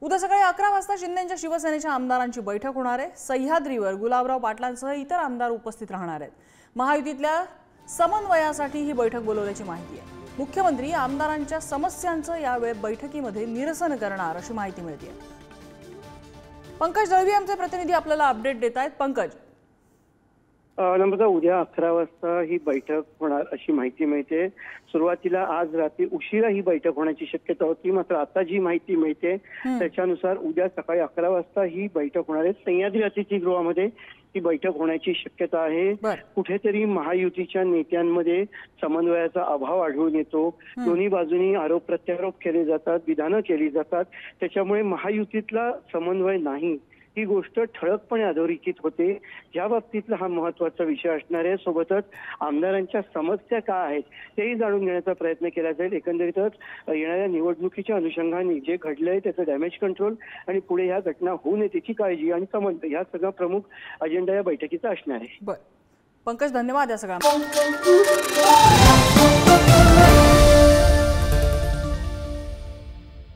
उद्या सकाळी 11 वाजता शिंदेंच्या शिवसेनेच्या आमदारांची बैठक होणार आहे। सह्याद्रीवर गुलाबराव पाटलांसह इतर आमदार उपस्थित राहणार आहेत। महायुतीतल्या समन्वयासाठी ही बैठक बोलवल्याची माहिती आहे। मुख्यमंत्री आमदारांच्या समस्यांचं या बैठकीमध्ये निरसन करणार अशी माहिती मिळते। पंकज दळवी आमचे प्रतिनिधी आपल्याला अपडेट देत आहेत। पंकज, नम्रता, उद्या 11 वाजता ही बैठक होणार अशी माहिती मिळते। सुरुवातीला आज रात्री उशिरा ही बैठक होण्याची शक्यता होती, मात्र आता जी माहिती मिळते त्याच्यानुसार उद्या सकाळी 11 वाजता ही बैठक होणार आहे। सह्याद्री अतिथीगृहामध्ये ही बैठक होण्याची शक्यता आहे। कुठेतरी महायुतीच्या नेत्यांमध्ये समन्वयाचा अभाव आढळून येतो। दोन्ही बाजूनी आरोप प्रत्यारोप केले जातात, विधानं केली जातात, त्याच्यामुळे महायुतीतला समन्वय नाही ही गोष्ट ठळकपणे अधोरेखित होते। या बाबतीतला हा महत्त्वाचा विषय असणार आहे। सोबतच आमदारांच्या समस्या काय आहेत तेही जाणून घेण्याचा प्रयत्न केला जाईल। एकंदरीतच येणाऱ्या निवडणुकीच्या अनुषंगाने जे घडलंय त्याचं डॅमेज कंट्रोल आणि पुढे ह्या घटना होऊ नये त्याची काळजी आणि समन्वय या सगळा प्रमुख अजेंडा या बैठकीचा असणार आहे। पंकज, धन्यवाद या सगळ्या